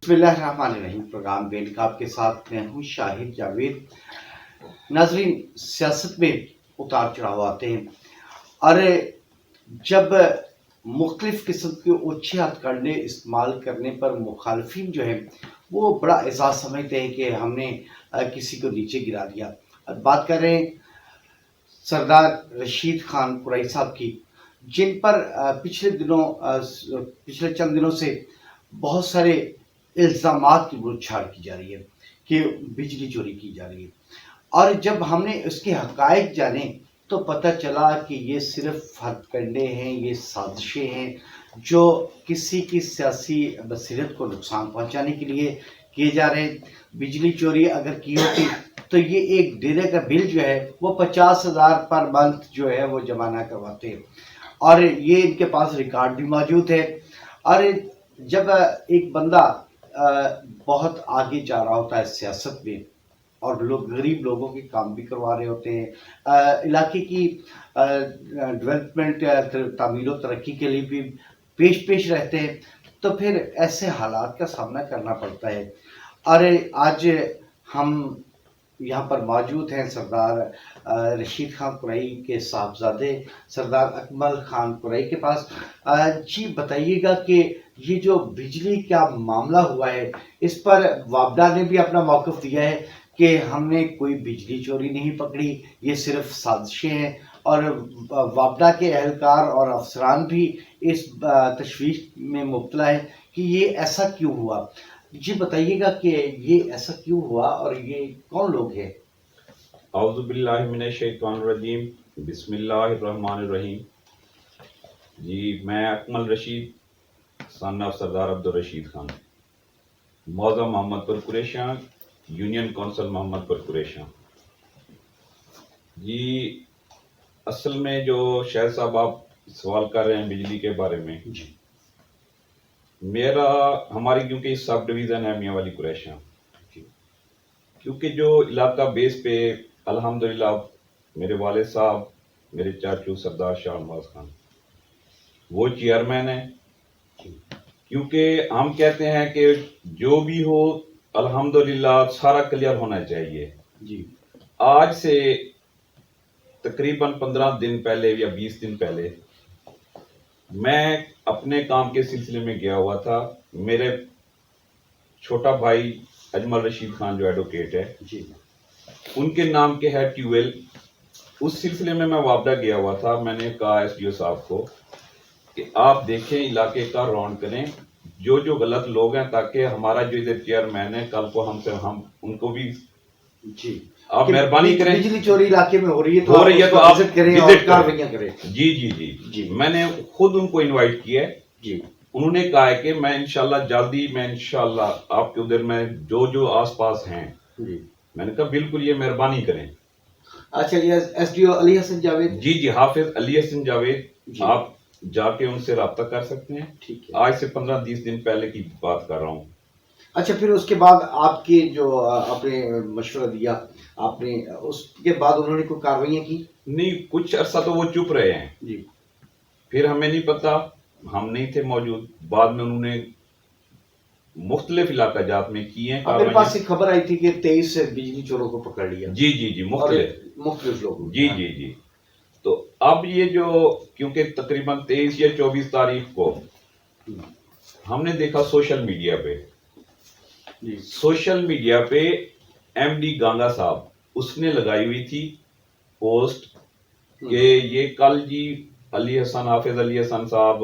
बिस्मिल्लाहिर्रहमानिर्रहीम। Programme bell का आपके साथ मैं हूँ शाहिद जावेद। नाजरीन, सियासत में उतार चढ़ाव आते हैं और जब मुख्तलिफ किस्म के ओछे हथकंडे इस्तेमाल करने पर मुखालफिन जो है वो बड़ा एजाज़ समझते हैं कि हमने किसी को नीचे गिरा दिया। अब बात कर रहे हैं सरदार रशीद खान कुरैशी साहब की, जिन पर पिछले चंद दिनों से बहुत सारे इल्ज़ामात की बुछाड़ की जा रही है कि बिजली चोरी की जा रही है। और जब हमने इसके हक़ाइक़ जाने तो पता चला कि ये सिर्फ हथकंडे हैं, ये साजिशें हैं जो किसी की सियासी बसीरत को नुकसान पहुंचाने के लिए किए जा रहे हैं। बिजली चोरी अगर की होती तो ये एक डेरे का बिल जो है वो 50,000 पर मंथ जो है वो जमा ना करवाते हैं, और ये इनके पास रिकॉर्ड भी मौजूद है। और जब एक बंदा बहुत आगे जा रहा होता है सियासत में और लोग गरीब लोगों के काम भी करवा रहे होते हैं, इलाके की डेवलपमेंट तामीर व तरक्की के लिए भी पेश रहते हैं, तो फिर ऐसे हालात का सामना करना पड़ता है। और आज हम यहाँ पर मौजूद हैं सरदार रशीद खान कुरैशी के साहबजादे सरदार अकमल खान कुरैशी के पास। जी बताइएगा कि ये जो बिजली का मामला हुआ है इस पर वापडा ने भी अपना मौक़िफ़ दिया है कि हमने कोई बिजली चोरी नहीं पकड़ी, ये सिर्फ साजिशें हैं। और वापडा के एहलकार और अफसरान भी इस तशवीश में मुब्तला है कि ये ऐसा क्यों हुआ। जी बताइएगा कि ये ऐसा क्यों हुआ और ये कौन लोग हैं। औज़ु बिल्लाहि मिनश शैतानिर रजीम, बिस्मिल्लाहिर्रहमानिर्रहीम। जी, मैं अकमल रशीद सन ऑफ सरदार अब्दुल रशीद खान, मौज़ा मोहम्मदपुर कुरैशियाँ, यूनियन काउंसिल मोहम्मदपुर कुरैशियाँ। जी, असल में जो शायद साहब आप सवाल कर रहे हैं बिजली के बारे में, जी हमारी क्योंकि सब डिवीज़न है मियाँ वाली कुरैशियाँ, क्योंकि जो इलाका बेस पे अल्हम्दुलिल्लाह मेरे वालिद साहब, मेरे चाचू सरदार शाह नवाज खान वो चेयरमैन हैं। क्योंकि हम कहते हैं कि जो भी हो अल्हम्दुलिल्लाह सारा क्लियर होना चाहिए। जी आज से तकरीबन 15 दिन पहले या 20 दिन पहले मैं अपने काम के सिलसिले में गया हुआ था। मेरे छोटा भाई अजमल रशीद खान जो एडवोकेट है जी उनके नाम के है ट्यूबवेल, उस सिलसिले में मैं वापडा गया हुआ था। मैंने कहा एसडीओ साहब को कि आप देखें, इलाके का राउंड करें जो जो गलत लोग हैं, ताकि हमारा जो इधर चेयरमैन है कल को हम उनको भी जी आप मेहरबानी करें। बिजली चोरी इलाके में हो रही है तो आप विजिट करें और कार्रवाइयां करें। जी जी जी जी, मैंने खुद उनको इनवाइट किया है जी। उन्होंने कहा है कि मैं इंशाल्लाह जल्दी आपके उधर में जो जो आसपास हैं जी। मैंने कहा बिल्कुल ये मेहरबानी करें। अच्छा, ये एसडीओ अली हसन जावेद। जी जी, हाफिज अली हसन जावेद, आप जाके उनसे रब्ता कर सकते हैं। ठीक है। आज से 15-20 दिन पहले की बात कर रहा हूँ। अच्छा, फिर उसके बाद आपके जो आपने मशवरा दिया, आपने उसके बाद उन्होंने कोई कार्रवाइयाँ की? नहीं, कुछ अरसा तो वो चुप रहे हैं जी। फिर हमें नहीं पता, हम नहीं थे मौजूद। बाद में उन्होंने मुख्तलिफ इलाका जात में किए हैं। मेरे पास एक खबर आई थी कि 23 बिजली चोरों को पकड़ लिया। जी जी जी, मुख्तलिफ लोग। जी जी जी। तो अब ये जो क्योंकि तकरीबन 23 या 24 तारीख को हमने देखा सोशल मीडिया पे एमडी गांगा साहब उसने लगाई हुई थी पोस्ट कि ये कल जी हाफिज अली हसन साहब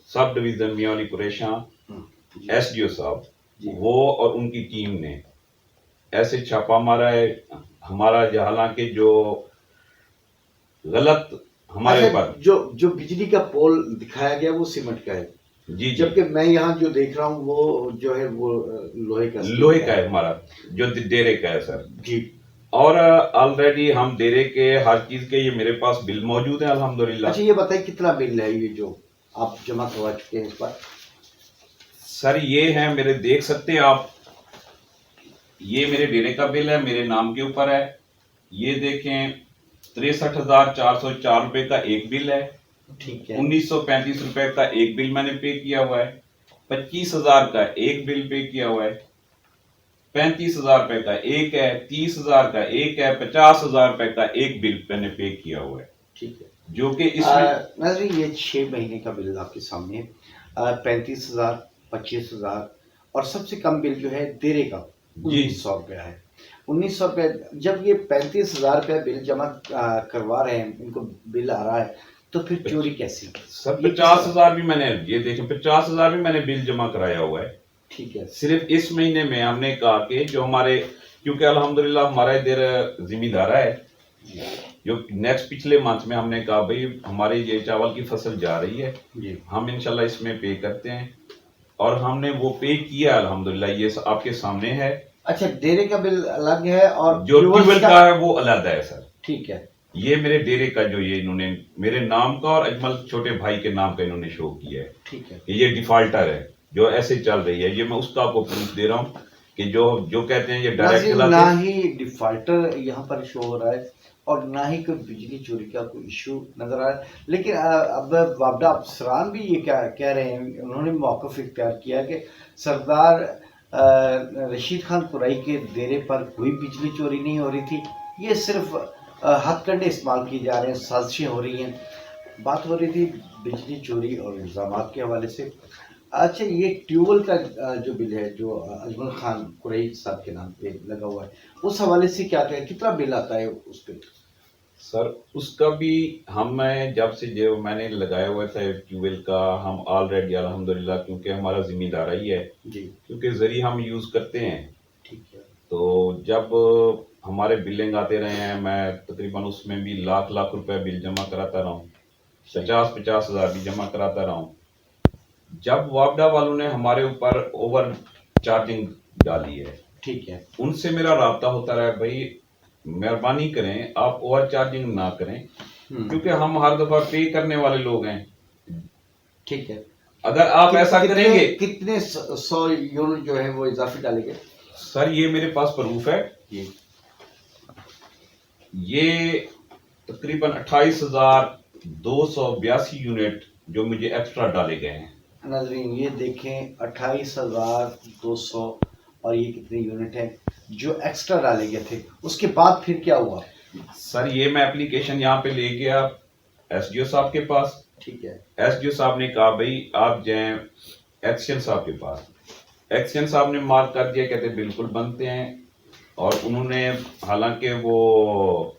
सब डिवीजन मियां वाली कुरैशियाँ एसडीओ साहब वो और उनकी टीम ने ऐसे छापा मारा है हमारा, हालांकि जो गलत हमारे पर जो बिजली का पोल दिखाया गया वो सीमेंट का है। जी, जबकि मैं यहाँ जो देख रहा हूँ वो जो है वो लोहे का है हमारा, जो डेरे का है सर जी। और ऑलरेडी हम डेरे के हर चीज के ये मेरे पास बिल मौजूद है अल्हम्दुलिल्लाह। अच्छा, ये बताइए कितना बिल है ये जो आप जमा करवा चुके हैं इस पर? सर ये है, मेरे देख सकते हैं आप, ये मेरे डेरे का बिल है, मेरे नाम के ऊपर है। ये देखें 63,404 रुपए का एक बिल है। ठीक है। 1935 रुपए का एक बिल मैंने पे किया हुआ है। 25,000 का एक बिल पे किया हुआ है, 35,000 रुपए का एक है, 30,000 का एक है, 50,000 रुपए का एक बिल मैंने पे किया हुआ है, ठीक है। जो कि इसमें नाज़रीन ये 6 महीने का बिल आपके सामने है। 35,000, 25,000 और सबसे कम बिल जो है देरे का जी 1900 रुपया है। 1900 रुपये जब ये 35,000 रुपया बिल जमा करवा रहे हैं, इनको बिल आ रहा है, तो फिर चोरी कैसी? सर ये 50,000 भी मैंने, ये देखें 50,000 भी मैंने बिल जमा कराया हुआ है। ठीक है, सिर्फ इस महीने में हमने कहा कि जो हमारे, क्योंकि अल्हम्दुलिल्लाह हमारा इधर जिम्मेदार है, जो नेक्स्ट पिछले मंथ में हमने कहा भाई हमारी ये चावल की फसल जा रही है, जी। हम इंशाल्लाह इसमें पे करते हैं, और हमने वो पे किया अल्हम्दुलिल्लाह, ये आपके सामने है। अच्छा, डेरे का बिल अलग है और जो फ्यूअल ट्यूबवेल का है वो अलग है सर। ठीक है, ये मेरे डेरे का जो ये इन्होंने मेरे नाम का और अजमल छोटे भाई के नाम का इन्होंने शो किया है ठीक है। कि ये डिफॉल्टर है, जो ऐसे चल रही है। ये मैं उसका आपको प्रूफ दे रहा हूँ कि जो जो कहते हैं ये डायरेक्ट नाज़रीन, चलाते ना हैं। ही डिफॉल्टर यहाँ पर शो हो रहा है और ना ही कोई बिजली चोरी का कोई इशू नजर आ रहा है। लेकिन अब वापडा अफसरान भी ये क्या कह रहे हैं, उन्होंने मौक़िफ़ इख्तियार किया कि सरदार रशीद खान कुरैशी के डेरे पर कोई बिजली चोरी नहीं हो रही थी, ये सिर्फ हथकंडे इस्तेमाल किए जा रहे हैं, साजिशें हो रही हैं। बात हो रही थी बिजली चोरी और इल्ज़ामात के हवाले से। अच्छा, ये ट्यूबवेल का जो बिल है, जो अजमल खान कुरैशी साहब के नाम पे लगा हुआ है, उस हवाले से क्या क्या कितना बिल आता है उस पे? सर उसका भी हमें जब से जो मैंने लगाया हुआ था ट्यूबवेल का, हम ऑलरेडी अल्हम्दुलिल्लाह, क्योंकि हमारा जिम्मेदार ही है, जी, क्योंकि जरिए हम यूज करते हैं, ठीक है। तो जब हमारे बिलिंग आते रहे हैं, मैं तकरीबन उसमें भी लाख लाख रुपए बिल जमा कराता रहा हूँ, 50,000 भी जमा कराता रहा हूँ। जब वापडा वालों ने हमारे ऊपर ओवर चार्जिंग डाली है, ठीक है, उनसे मेरा राब्ता होता रहा है, भाई मेहरबानी करें आप ओवर चार्जिंग ना करें, क्योंकि हम हर दफा पे करने वाले लोग हैं। ठीक है। अगर आप ऐसा करेंगे, कितने 100 यूनिट जो है वो इजाफी डालेंगे? सर ये मेरे पास प्रूफ है, ये तकरीबन 28,282 यूनिट जो मुझे एक्स्ट्रा डाले गए हैं। नाज़रीन ये देखें, 28,200 और ये कितने यूनिट हैं जो एक्स्ट्रा डाले गए थे। उसके बाद फिर क्या हुआ? सर ये मैं एप्लीकेशन यहाँ पे ले गया एसडीओ साहब के पास। ठीक है, एसडीओ साहब ने कहा भाई आप जाएं एक्शन साहब के पास। एक्शन साहब ने मार्क कर दिया, कहते बिल्कुल बनते हैं, और उन्होंने हालांकि वो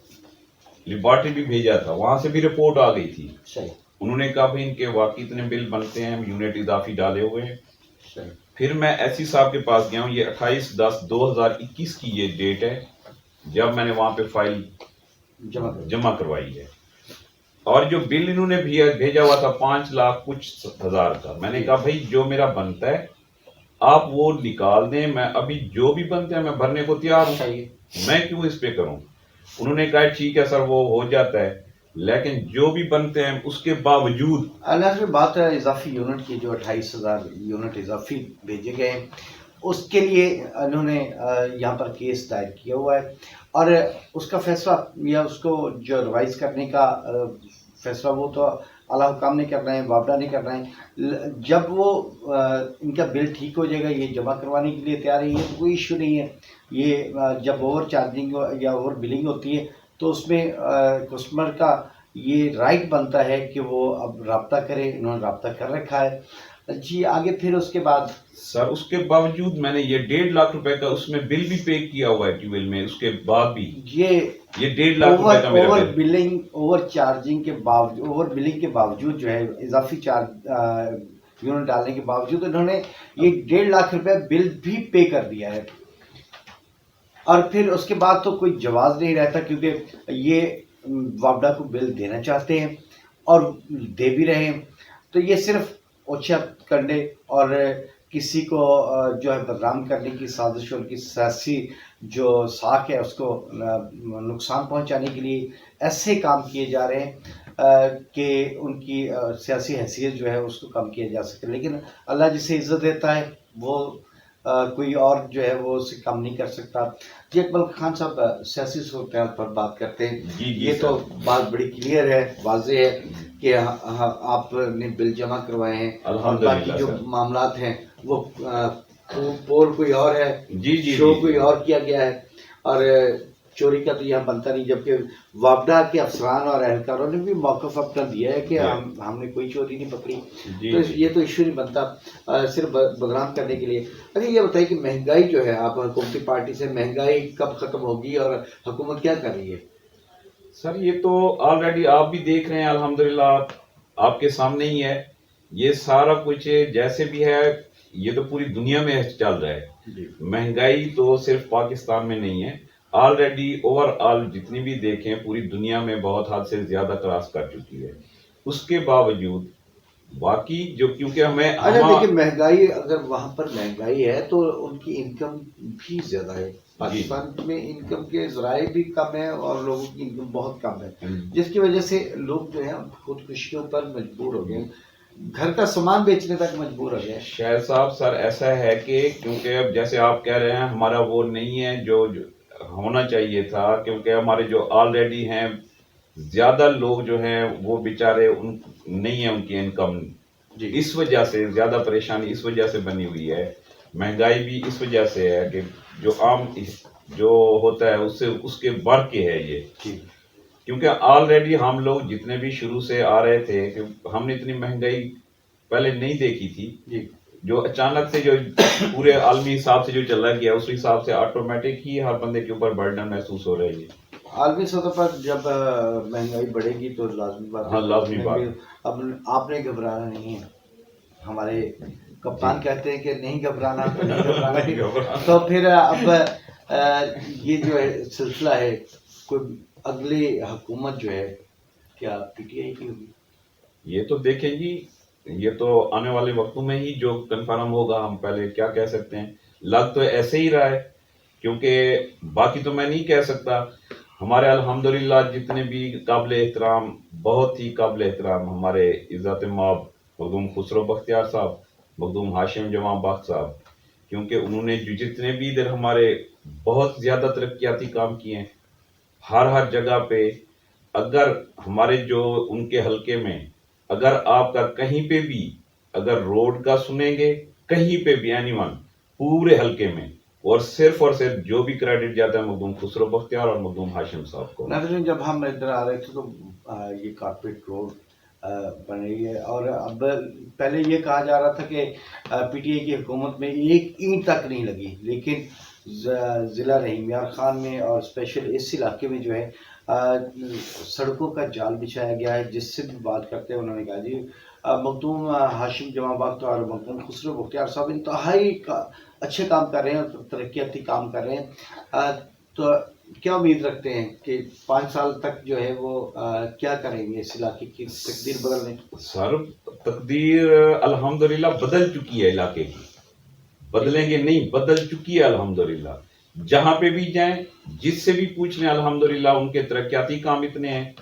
लिबॉर्टरी भी भेजा था, वहां से भी रिपोर्ट आ गई थी। सही, उन्होंने कहा भाई इनके वाकई इतने बिल बनते हैं, यूनिट इजाफी डाले हुए हैं। सही। फिर मैं एससी साहब के पास गया हूँ, ये 28/10/2021 की ये डेट है जब मैंने वहां पे फाइल जमा करवाई है। और जो बिल इन्होंने भेजा हुआ था 5 लाख कुछ हजार का, मैंने कहा भाई जो मेरा बनता है आप वो निकाल दें, मैं अभी जो भी बनते हैं मैं भरने को तैयार हूँ, मैं क्यों इस पे करूं। उन्होंने कहा ठीक है सर वो हो जाता है, लेकिन जो भी बनते हैं उसके बावजूद अनाज में बात है इजाफी यूनिट की, जो 28,000 यूनिट इजाफी भेजे गए हैं, उसके लिए इन्होंने यहाँ पर केस दायर किया हुआ है और उसका फैसला या उसको जो रिवाइज करने का फैसला वो तो आला हुकाम ने करना है, वापडा नहीं करना है। जब वो इनका बिल ठीक हो जाएगा, ये जमा करवाने के लिए तैयार है, ये तो कोई इशू नहीं है। ये जब ओवर चार्जिंग या ओवर बिलिंग होती है तो उसमें कस्टमर का ये राइट बनता है कि वो अब राब्ता करे, इन्होंने राब्ता कर रखा है। जी आगे फिर उसके बाद? सर उसके बावजूद मैंने ये 1.5 लाख रुपए का उसमें बिल भी पे किया हुआ है ट्यूबवेल में, उसके बाद भी ये 1.5 लाख रुपए का मेरा over bill. Billing, over charging के बावजूद, ओवर बिलिंग के बावजूद जो है इजाफी चार्ज यूनिट डालने के बावजूद इन्होंने ये 1.5 लाख रुपए बिल भी पे कर दिया है और फिर उसके बाद तो कोई जवाब नहीं रहता, क्योंकि ये वापडा को बिल देना चाहते हैं और दे भी रहे हैं। तो ये सिर्फ ओछा करने और किसी को जो है बदनाम करने की साजिश और की सियासी जो साख है उसको नुकसान पहुंचाने के लिए ऐसे काम किए जा रहे हैं कि उनकी सियासी हैसियत जो है उसको कम किया जा सके। लेकिन अल्लाह जिसे इज़्ज़त देता है वो कोई और जो है वो उसे कम नहीं कर सकता। जी अकमल खान साहब, सियासी सूरत पर बात करते हैं। जी जी ये तो सर। बात बड़ी क्लियर है, वाज़ेह है कि आपने बिल जमा करवाए हैं और बाकी अल्हम्दुलिल्लाह जो सर। मामलात हैं वो पोल कोई और है, जी जी शो जी कोई जी। और किया गया है और चोरी का तो यहाँ बनता नहीं, जबकि वापडा के अफसरान और एहलकारों ने भी मौक़िफ़ अपना दिया है कि जी हमने कोई चोरी नहीं पकड़ी। जी तो जी। ये तो इशू नहीं बनता सिर्फ बदनाम करने के लिए। अच्छा ये बताइए कि महंगाई जो है, आप हुकूमती पार्टी से महंगाई कब ख़त्म होगी और हुकूमत क्या कर रही है? सर ये तो ऑलरेडी आप भी देख रहे हैं, अल्हम्दुलिल्लाह आपके सामने ही है। ये सारा कुछ जैसे भी है, ये तो पूरी दुनिया में चल रहा है। जी महंगाई तो सिर्फ पाकिस्तान में नहीं है, ऑलरेडी ओवरऑल जितनी भी देखें पूरी दुनिया में बहुत हद से ज्यादा क्रॉस कर चुकी है। उसके बावजूद बाकी जो, क्योंकि हमें अच्छा हम देखिए, महंगाई अगर वहाँ पर महंगाई है तो उनकी इनकम भी ज़्यादा है। जी जी। पाकिस्तान में इनकम के ज़राए भी कम है और लोगों की इनकम बहुत कम है, हम्म, जिसकी वजह से लोग जो है खुदकुशियों पर मजबूर हो गए, घर का सामान बेचने तक मजबूर हो गए। शायद साहब सर ऐसा है कि क्योंकि अब जैसे आप कह रहे हैं हमारा वो नहीं है जो होना चाहिए था, क्योंकि हमारे जो ऑलरेडी हैं ज्यादा लोग जो हैं वो बेचारे उन नहीं है उनकी इनकम। जी इस वजह से ज्यादा परेशानी इस वजह से बनी हुई है। महंगाई भी इस वजह से है कि जो जो होता है उससे उसके बढ़ के है ये। जी क्योंकि ऑलरेडी हम लोग जितने भी शुरू से आ रहे थे कि हमने इतनी महंगाई पहले नहीं देखी थी। जी। जो अचानक से जो पूरे आलमी हिसाब से जो चला गया उस हिसाब से ऑटोमेटिक ही हर बंदे के ऊपर बर्डन महसूस हो रही है। आलमी सतह पर जब महंगाई बढ़ेगी तो लाजमी बात है हाँ कि लाजमी उसमें भी, बात। अब आपने घबराना नहीं है। हमारे जी। कप्तान कहते हैं कि नहीं घबराना तो नहीं घबराना। नहीं फिर घबराना। तो फिर अब ये जो है सिलसिला है, कोई अगली हुकूमत जो है क्या पीटीआई की होगी? ये तो देखें जी, ये तो आने वाले वक्तों में ही जो कंफर्म होगा, हम पहले क्या कह सकते हैं। लग तो ऐसे ही रहा है, क्योंकि बाकी तो मैं नहीं कह सकता। हमारे अल्हम्दुलिल्लाह जितने भी काबिल एहतराम, बहुत ही काबिल एहतराम हमारे इज़्ज़त माब मखदूम खुसरो बख्तियार साहब, मखदूम हाशिम जमा बख्त साहब, क्योंकि उन्होंने जो जितने भी इधर हमारे बहुत ज़्यादा तरक्याती काम किए हैं हर हर जगह पे। अगर हमारे जो उनके हलके में अगर आपका कहीं पे भी अगर रोड का सुनेंगे, कहीं पे भी एनीवन पूरे हलके में, और सिर्फ जो भी क्रेडिट जाता है मखदूम खुसरो बख्तियार और मखदूम हाशिम साहब को। नाज़रीन, जब हम इधर आ रहे थे तो ये कारपेट रोड बन रही है और अब पहले ये कहा जा रहा था कि पीटीआई की हुकूमत में एक ईंट तक नहीं लगी, लेकिन ज़िला रहीम यार खान में और स्पेशल इस इलाके में जो है सड़कों का जाल बिछाया गया है। जिससे भी बात करते हैं उन्होंने कहा जी मखदूम हाशिम जमा वक्त और मखदूम खुसरो बख्तियार साहब इंतहाई अच्छे काम कर रहे हैं और तरक्याती काम कर रहे हैं। तो क्या उम्मीद रखते हैं कि 5 साल तक जो है वो क्या करेंगे इस इलाके की तकदीर बदलने की? सर तकदीर अल्हम्दुलिल्लाह बदल चुकी है इलाके की। जी बदलेंगे नहीं, बदल चुकी है अल्हम्दुलिल्लाह। जहां पे भी जाएं, जिससे भी पूछ लें, अल्हम्दुलिल्लाह उनके तरक्याती काम इतने हैं।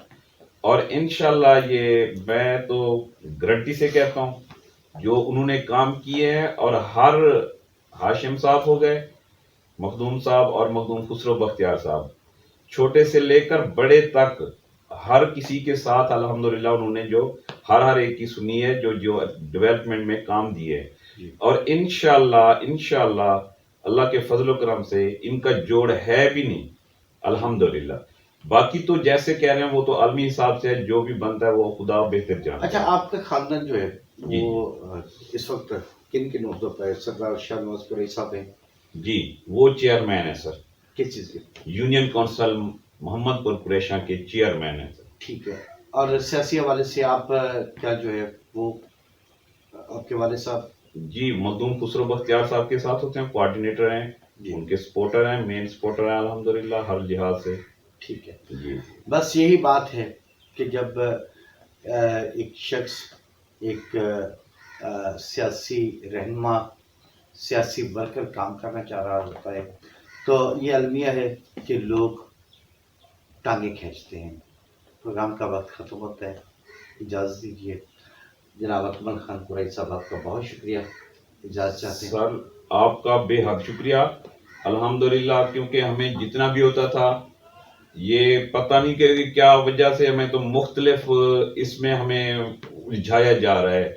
और इंशाल्लाह ये मैं तो गारंटी से कहता हूँ जो उन्होंने काम किए हैं, और हर हाशिम साहब हो गए, मखदूम साहब और मखदूम खुसरो बख्तियार साहब, छोटे से लेकर बड़े तक हर किसी के साथ अल्हम्दुलिल्लाह उन्होंने जो हर हर एक की सुनी है, जो जो डेवलपमेंट में काम दिए हैं। जी। और इंशाल्लाह इंशाल्लाह अल्लाह के फजल करम से इनका जोड़ है भी नहीं, जी अल्हम्दुलिल्लाह। बाकी तो जैसे कह रहे हैं वो तो आलमी हिसाब से है, जो भी बनता है वो खुदा बेहतर जानता अच्छा, है। आपका खानदान जो है जी वो जी इस वक्त किन किन ओहदों पर है? सरदार शाहनवाज कुरैशी साहब हैं, जी। वो चेयरमैन है सर, किस चीज़ के? यूनियन काउंसिल मोहम्मदपुर कुरैशा के चेयरमैन है सर। ठीक है। और सियासी हवाले से आप क्या जो है वो आपके वाले साहब? जी, मखदूम खुसरो बख्तियार साहब के साथ होते हैं, कोऑर्डिनेटर हैं, जी उनके सपोर्टर हैं, मेन सपोर्टर हैं अल्हम्दुलिल्लाह हर लिहाज से। ठीक है। जी बस यही बात है कि जब एक शख्स एक सियासी रहनुमा, सियासी वर्कर काम करना चाह रहा होता है तो ये अलमिया है कि लोग टांगे खींचते हैं। प्रोग्राम का वक्त ख़त्म होता है, इजाज़त दीजिए। जनाब अकमल खान कुरैशी साहब, आपका बहुत शुक्रिया, इजाज़त चाहते हैं। सर, आपका बेहद शुक्रिया अल्हम्दुलिल्लाह, क्योंकि हमें जितना भी होता था ये पता नहीं कि क्या वजह से हमें तो मुख्तलिफ इसमें हमें उलझाया जा रहा है।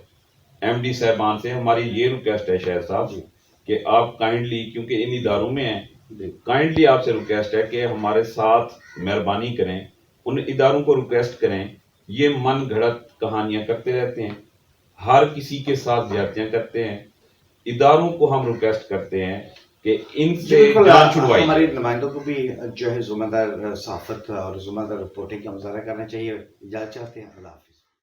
एमडी साहबान से हमारी ये रिक्वेस्ट है शायद साहब कि आप काइंडली, क्योंकि इन इदारों में हैं, काइंडली आपसे रिक्वेस्ट है कि हमारे साथ मेहरबानी करें, उन इदारों को रिक्वेस्ट करें। ये मन घड़त कहानियां करते रहते हैं, हर किसी के साथ ज्यादतियां करते हैं। इदारों को हम रिक्वेस्ट करते हैं कि जी इनसे बिल्कुल, जान छुड़वाई हमारे जाए। नुमाइंदों को भी जो है ज़िम्मेदार सहाफ़त और ज़िम्मेदार रिपोर्टिंग का मुज़ाहरा करना चाहिए। इजाज़त चाहते हैं, अल्लाह हाफ़िज़।